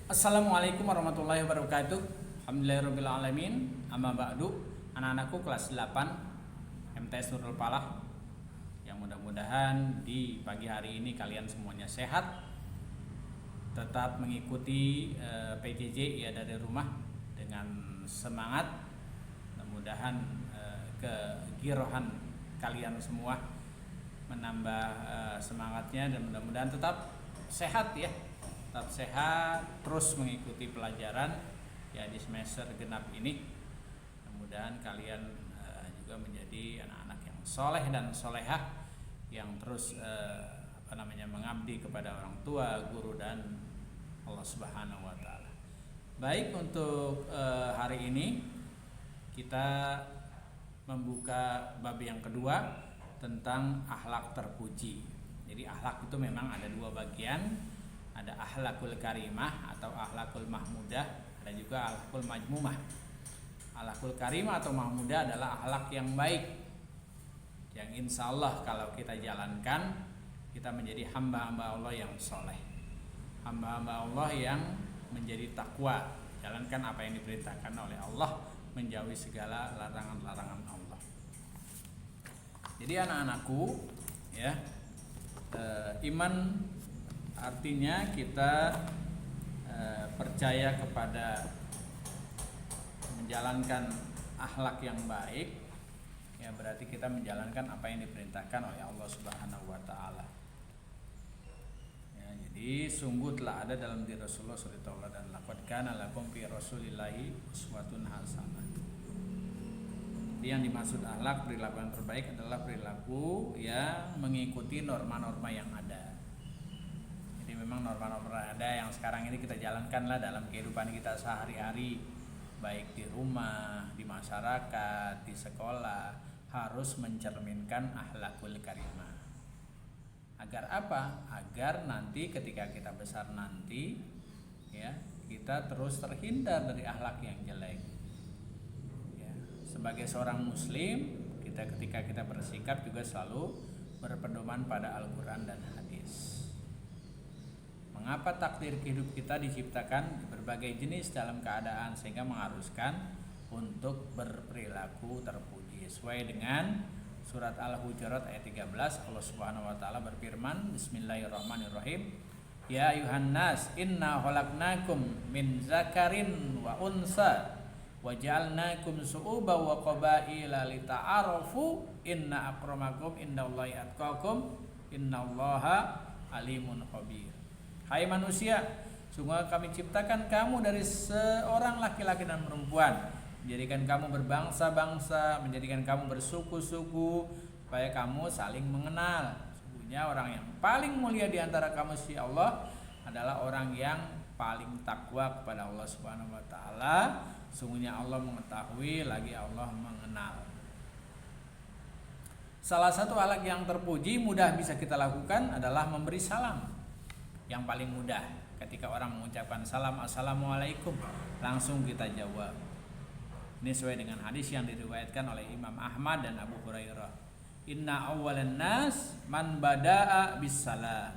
Assalamualaikum warahmatullahi wabarakatuh. Alhamdulillahirabbil alamin. Amma ba'du. Anak-anakku kelas 8 MTS Nurul Falah. Yang mudah-mudahan di pagi hari ini kalian semuanya sehat. Tetap mengikuti PJJ ya dari rumah dengan semangat. Mudah-mudahan kegirohan kalian semua menambah semangatnya dan mudah-mudahan tetap sehat ya. Tetap sehat, terus mengikuti pelajaran ya di semester genap ini. Mudah-mudahan kalian juga menjadi anak-anak yang soleh dan solehah yang terus mengabdi kepada orang tua, guru dan Allah Subhanahu wa taala. Baik, untuk hari ini kita membuka bab yang kedua tentang akhlak terpuji. Jadi akhlak itu memang ada dua bagian. Ada akhlakul karimah atau akhlakul mahmudah, ada juga akhlakul majmumah. Akhlakul karimah atau mahmudah adalah akhlak yang baik, yang insya Allah kalau kita jalankan kita menjadi hamba-hamba Allah yang soleh, hamba-hamba Allah yang menjadi takwa, jalankan apa yang diperintahkan oleh Allah, menjauhi segala larangan-larangan Allah. Jadi anak-anakku ya, iman artinya kita percaya kepada menjalankan akhlak yang baik ya, berarti kita menjalankan apa yang diperintahkan oleh Allah Subhanahu wa taala. Ya, jadi sungguh telah ada dalam diri Rasulullah sallallahu alaihi wasallam dan laqad kana lakum fi rasulillahi uswatun hasanah. Jadi yang dimaksud akhlak, perilaku yang terbaik adalah perilaku yang mengikuti norma-norma yang ada. Memang norma-norma ada yang sekarang ini kita jalankanlah dalam kehidupan kita sehari-hari, baik di rumah, di masyarakat, di sekolah, harus mencerminkan akhlakul karimah. Agar apa? Agar nanti ketika kita besar nanti ya, kita terus terhindar dari akhlak yang jelek. Ya, sebagai seorang muslim, kita ketika kita bersikap juga selalu berpedoman pada Al-Qur'an dan hadis. Mengapa takdir hidup kita diciptakan berbagai jenis dalam keadaan sehingga mengharuskan untuk berperilaku terpuji sesuai dengan surat Al-Hujurat ayat 13. Allah Subhanahu wa taala berfirman, Bismillahirrahmanirrahim. Ya ayuhan nas, inna khalaqnakum min zakarin wa unsa wa ja'alnakum syu'uban wa qabaila lita'arafu inna akramakum indallahi atqakum innallaha alimun khabir. Hai manusia, sungguh kami ciptakan kamu dari seorang laki-laki dan perempuan, menjadikan kamu berbangsa-bangsa, menjadikan kamu bersuku-suku, supaya kamu saling mengenal. Sungguhnya orang yang paling mulia di antara kamu si Allah adalah orang yang paling takwa kepada Allah Subhanahu wa taala. Sungguhnya Allah mengetahui, lagi Allah mengenal. Salah satu akhlak yang terpuji mudah bisa kita lakukan adalah memberi salam. Yang paling mudah ketika orang mengucapkan salam, assalamualaikum, langsung kita jawab. Ini sesuai dengan hadis yang diriwayatkan oleh Imam Ahmad dan Abu Hurairah. Inna awwalan nas man bada'a bis salam.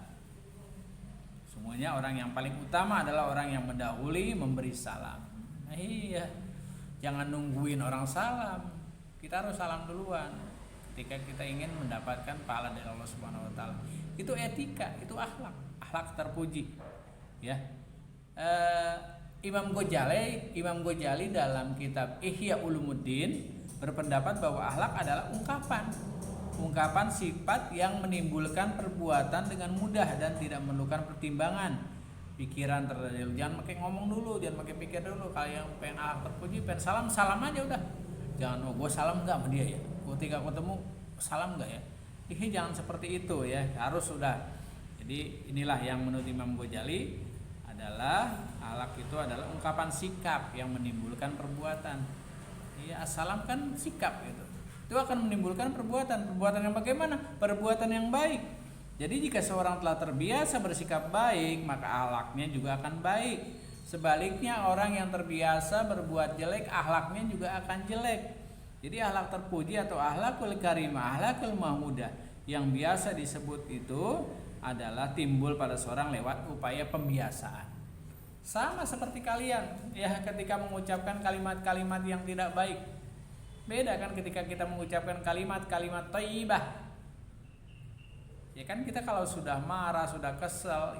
Semuanya orang yang paling utama adalah orang yang mendahului memberi salam. Nah, iya, jangan nungguin orang salam, kita harus salam duluan ketika kita ingin mendapatkan pahala dari Allah Subhanahu wa taala. Itu etika, itu akhlak terpuji ya. Imam Ghazali dalam kitab Ihya Ulumuddin berpendapat bahwa akhlak adalah ungkapan sifat yang menimbulkan perbuatan dengan mudah dan tidak memerlukan pertimbangan pikiran terlalu. Jangan pakai ngomong dulu, jangan pakai pikir dulu. Kalau yang pengen akhlak terpuji, pengen salam aja udah. Jangan gue salam enggak sama dia ya, ketika ketemu salam enggak ya. Jangan seperti itu ya, harus sudah. Jadi inilah yang menurut Imam Ghazali adalah akhlak itu adalah ungkapan sikap yang menimbulkan perbuatan. Iya, salam kan sikap gitu. Itu akan menimbulkan perbuatan yang bagaimana? Perbuatan yang baik. Jadi jika seorang telah terbiasa bersikap baik, maka akhlaknya juga akan baik. Sebaliknya orang yang terbiasa berbuat jelek, akhlaknya juga akan jelek. Jadi akhlak terpuji atau akhlakul karimah, akhlakul mahmudah yang biasa disebut itu adalah timbul pada seorang lewat upaya pembiasaan. Sama seperti kalian ya, ketika mengucapkan kalimat-kalimat yang tidak baik. Beda kan ketika kita mengucapkan kalimat-kalimat thayyibah. Ya kan, kita kalau sudah marah, sudah kesel,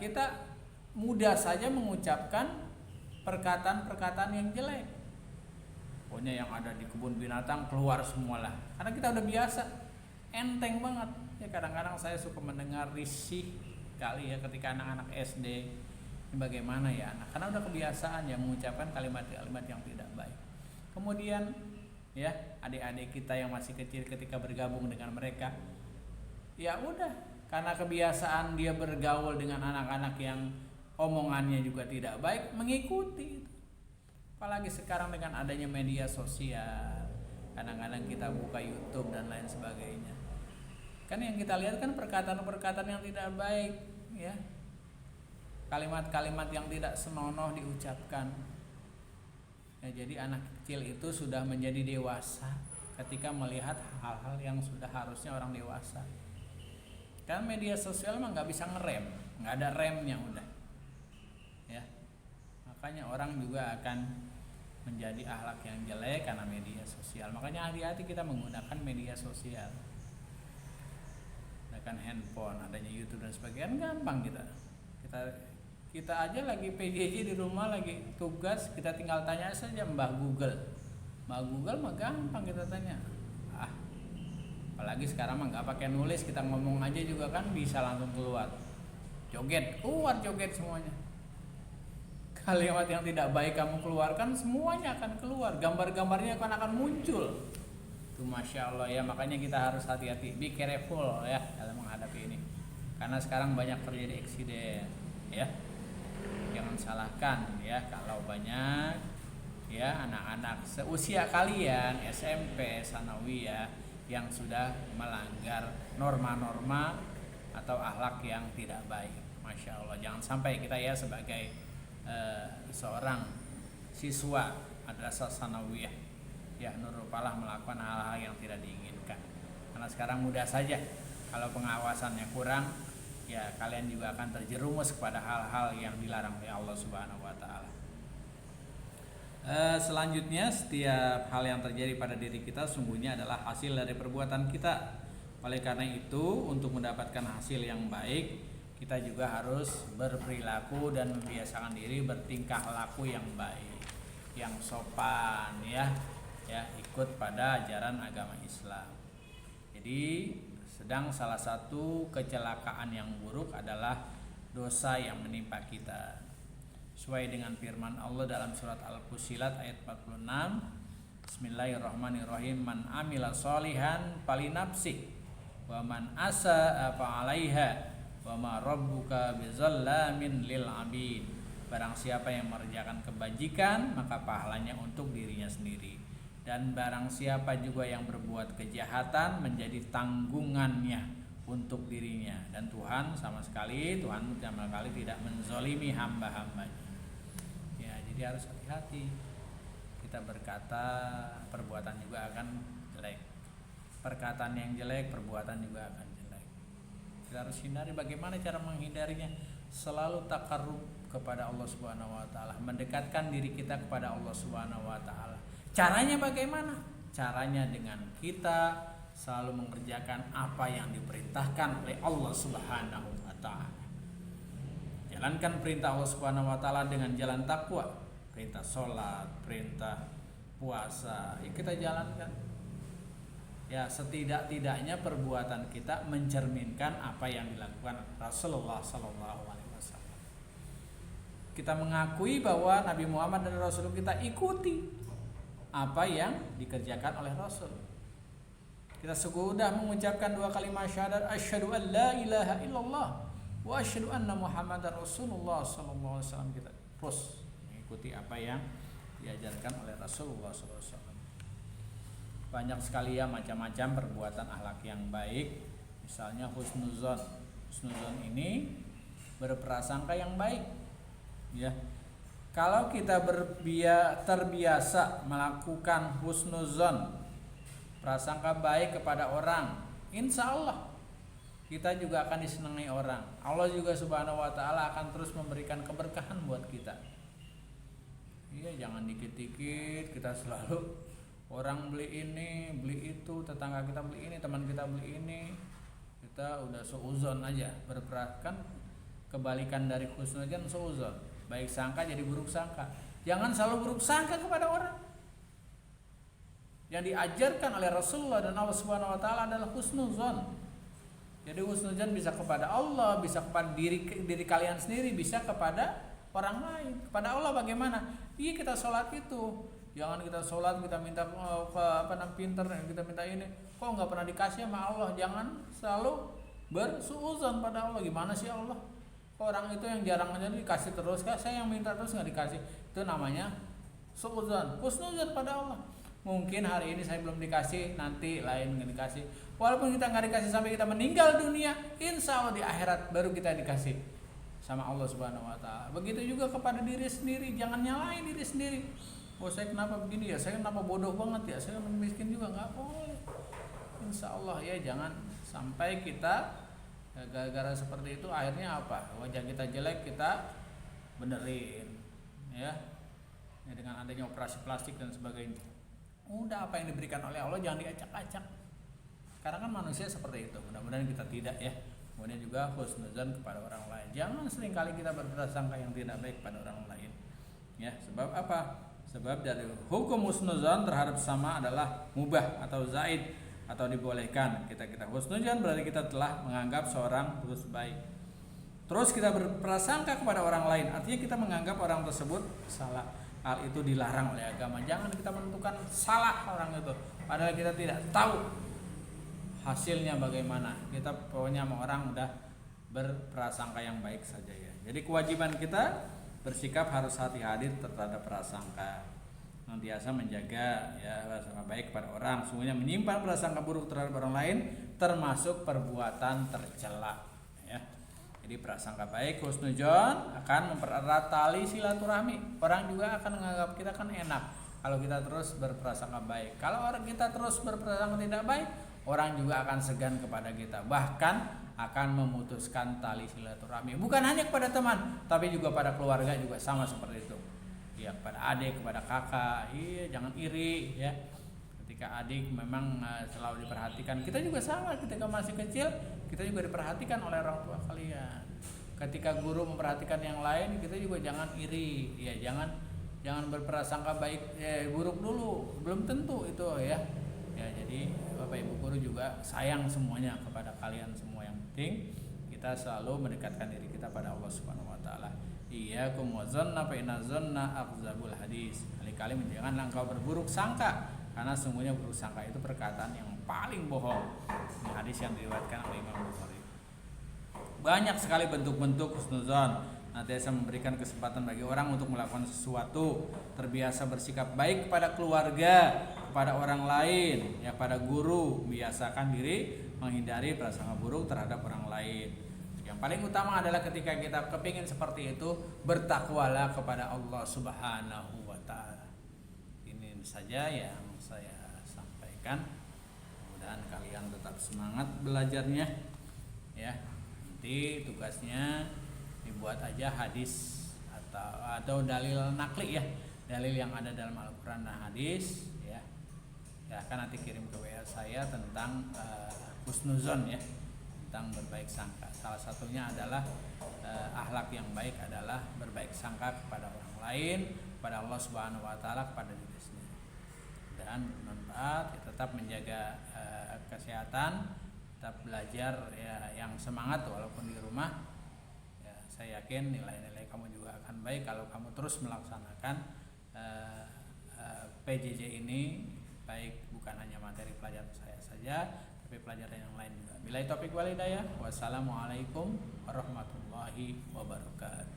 kita mudah saja mengucapkan perkataan-perkataan yang jelek. Pokoknya yang ada di kebun binatang keluar semualah. Karena kita udah biasa, enteng banget. Ya kadang-kadang saya suka mendengar risih kali ya ketika anak-anak SD. Ini bagaimana ya anak? Karena udah kebiasaan ya mengucapkan kalimat-kalimat yang tidak baik. Kemudian ya adik-adik kita yang masih kecil ketika bergabung dengan mereka, ya udah karena kebiasaan dia bergaul dengan anak-anak yang omongannya juga tidak baik, mengikuti. Apalagi sekarang dengan adanya media sosial, kadang-kadang kita buka YouTube dan lain sebagainya, kan yang kita lihat kan perkataan-perkataan yang tidak baik ya, kalimat-kalimat yang tidak senonoh diucapkan ya. Jadi anak kecil itu sudah menjadi dewasa ketika melihat hal-hal yang sudah harusnya orang dewasa. Kan media sosial mah nggak bisa ngerem, nggak ada remnya udah ya. Makanya orang juga akan menjadi akhlak yang jelek karena media sosial. Makanya hati-hati kita menggunakan media sosial. Dengan handphone, adanya YouTube dan sebagainya, gampang kita aja lagi PJJ di rumah, lagi tugas, kita tinggal tanya saja Mbah Google mah gampang kita tanya. Apalagi sekarang mah nggak pakai nulis, kita ngomong aja juga kan bisa langsung keluar joget semuanya. Kalimat yang tidak baik kamu keluarkan, semuanya akan keluar, gambar-gambarnya akan muncul. Itu Masya Allah ya. Makanya kita harus hati-hati, be careful ya dalam menghadapi ini. Karena sekarang banyak terjadi eksiden ya. Jangan salahkan ya kalau banyak ya anak-anak seusia kalian SMP, sanawiyah yang sudah melanggar norma-norma atau akhlak yang tidak baik. Masya Allah, jangan sampai kita ya sebagai seorang siswa madrasah sanawiyah ya Nurul Falah melakukan hal-hal yang tidak diinginkan. Karena sekarang mudah saja kalau pengawasannya kurang, ya kalian juga akan terjerumus kepada hal-hal yang dilarang oleh Allah Subhanahu wa taala. Selanjutnya, setiap hal yang terjadi pada diri kita sungguhnya adalah hasil dari perbuatan kita. Oleh karena itu, untuk mendapatkan hasil yang baik, kita juga harus berperilaku dan membiasakan diri bertingkah laku yang baik, yang sopan ya, ikut pada ajaran agama Islam. Jadi sedang salah satu kecelakaan yang buruk adalah dosa yang menimpa kita. Sesuai dengan firman Allah dalam surat Al-Fussilat ayat 46, Bismillahirrahmanirrahim, man amila sholihan falinafsih wa man asaa fa 'alaiha wa ma rabbuka bizallamin lil 'abid. Barang siapa yang mengerjakan kebajikan, maka pahalanya untuk dirinya sendiri, dan barang siapa juga yang berbuat kejahatan menjadi tanggungannya untuk dirinya, dan Tuhan sama sekali tidak menzolimi hamba-hambanya. Ya, jadi harus hati-hati. Kita berkata, perbuatan juga akan jelek. Perkataan yang jelek, perbuatan juga akan jelek. Kita harus hindari. Bagaimana cara menghindarinya? Selalu takarrub kepada Allah Subhanahu wa taala, mendekatkan diri kita kepada Allah Subhanahu wa taala. Caranya bagaimana? Caranya dengan kita selalu mengerjakan apa yang diperintahkan oleh Allah Subhanahu wa taala. Jalankan perintah Allah Subhanahu wa taala dengan jalan takwa. Perintah sholat, perintah puasa, ya kita jalankan. Ya, setidak-tidaknya perbuatan kita mencerminkan apa yang dilakukan Rasulullah sallallahu alaihi wasallam. Kita mengakui bahwa Nabi Muhammad dan Rasul kita ikuti apa yang dikerjakan oleh Rasul. Kita sudah mengucapkan dua kalimat syahadat, asyhadu an la ilaha illallah wa asyhadu anna Muhammadar Rasulullah sallallahu alaihi wasallam. Kita terus mengikuti apa yang diajarkan oleh Rasulullah sallallahu alaihi wasallam. Banyak sekali ya macam-macam perbuatan akhlak yang baik. Misalnya husnuzon. Husnuzon ini berprasangka yang baik. Ya. Kalau kita terbiasa melakukan husnuzon, prasangka baik kepada orang, insya Allah kita juga akan disenangi orang. Allah juga Subhanahu wa taala akan terus memberikan keberkahan buat kita. Iya, jangan dikit-dikit kita selalu orang beli ini, beli itu, tetangga kita beli ini, teman kita beli ini, kita udah suuzon aja, berperasaan. Kebalikan dari husnuzon suuzon, baik sangka jadi buruk sangka. Jangan selalu buruk sangka kepada orang. Yang diajarkan oleh Rasulullah dan Allah Subhanahu wa taala adalah husnuzon. Jadi husnuzon bisa kepada Allah, bisa kepada diri kalian sendiri, bisa kepada orang lain. Kepada Allah bagaimana? Iya, kita sholat itu. Jangan kita sholat kita minta pinter, kita minta ini. Kok nggak pernah dikasih sama Allah? Jangan selalu bersuuzon pada Allah. Gimana sih Allah? Orang itu yang jarang aja dikasih terus, kan saya yang minta terus nggak dikasih. Itu namanya suuzon, husnuzon pada Allah. Mungkin hari ini saya belum dikasih, nanti lain nggak dikasih. Walaupun kita nggak dikasih sampai kita meninggal dunia, insya Allah di akhirat baru kita dikasih sama Allah Subhanahu wa taala. Begitu juga kepada diri sendiri, jangan nyalain diri sendiri. Oh, saya kenapa begini ya? Saya kenapa bodoh banget ya? Saya miskin juga, nggak boleh. Insya Allah ya, jangan sampai kita gara-gara seperti itu akhirnya apa? Wajah kita jelek, kita benerin, ya dengan adanya operasi plastik dan sebagainya. Udah, apa yang diberikan oleh Allah jangan diacak-acak. Karena kan manusia seperti itu. Mudah-mudahan kita tidak ya. Kemudian juga husnuzon kepada orang lain. Jangan seringkali kita berprasangka yang tidak baik pada orang lain. Ya, sebab apa? Sebab dari hukum husnuzon terhadap sama adalah mubah atau zaid atau dibolehkan. Kita husnuzon berarti kita telah menganggap seorang terus baik. Terus kita berprasangka kepada orang lain, artinya kita menganggap orang tersebut salah. Hal itu dilarang oleh agama. Jangan kita menentukan salah orang itu, padahal kita tidak tahu hasilnya bagaimana. Kita pokoknya sama orang udah berprasangka yang baik saja ya. Jadi kewajiban kita bersikap harus hati-hati terhadap prasangka. Senantiasa menjaga ya prasangka baik kepada orang. Sungguhnya menyimpan prasangka buruk terhadap orang lain termasuk perbuatan tercela. Ya. Jadi prasangka baik, husnuzon akan mempererat tali silaturahmi. Orang juga akan menganggap kita kan enak kalau kita terus berprasangka baik. Kalau orang kita terus berprasangka tidak baik, orang juga akan segan kepada kita. Bahkan akan memutuskan tali silaturahmi. Bukan hanya kepada teman, tapi juga pada keluarga juga sama seperti itu. Ya, kepada adik, kepada kakak. Iya, jangan iri ya. Ketika adik memang selalu diperhatikan, kita juga sama. Ketika masih kecil, kita juga diperhatikan oleh orang tua kalian. Ketika guru memperhatikan yang lain, kita juga jangan iri. Ya, jangan berprasangka baik buruk dulu. Belum tentu itu ya. Ya, jadi Bapak Ibu guru juga sayang semuanya kepada kalian semua. Yang penting kita selalu mendekatkan diri kita pada Allah Subhanahu wa taala. Iyyakum wazanna fa inna zanna aqzabul hadis. Kali-kali janganlah engkau berburuk sangka, karena sungguhnya buruk sangka itu perkataan yang paling bohong. Ini hadis yang diriwayatkan oleh Imam Bukhari. Banyak sekali bentuk-bentuk husnuzon. Nanti saya memberikan kesempatan bagi orang untuk melakukan sesuatu, terbiasa bersikap baik kepada keluarga, kepada orang lain, ya pada guru, biasakan diri menghindari prasangka buruk terhadap orang lain. Yang paling utama adalah ketika kita kepingin seperti itu, bertakwalah kepada Allah Subhanahu wa taala. Ini saja yang saya sampaikan. Mudah-mudahan kalian tetap semangat belajarnya. Ya. Nanti tugasnya dibuat aja hadis atau dalil nakli ya, dalil yang ada dalam Al-Qur'an dan hadis ya. Ya, akan nanti kirim ke WA saya tentang husnuzon ya, tentang berbaik sangka. Salah satunya adalah akhlak yang baik adalah berbaik sangka kepada orang lain, kepada Allah Subhanahu wa taala, kepada diri sendiri. Dan bermanfaat, ya, tetap menjaga kesehatan, tetap belajar ya, yang semangat walaupun di rumah. Ya, saya yakin nilai-nilai kamu juga akan baik kalau kamu terus melaksanakan PJJ ini, baik bukan hanya materi pelajaran saya saja, tapi pelajaran yang lain juga. Billahi taufiq wal hidayah. Wassalamualaikum warahmatullahi wabarakatuh.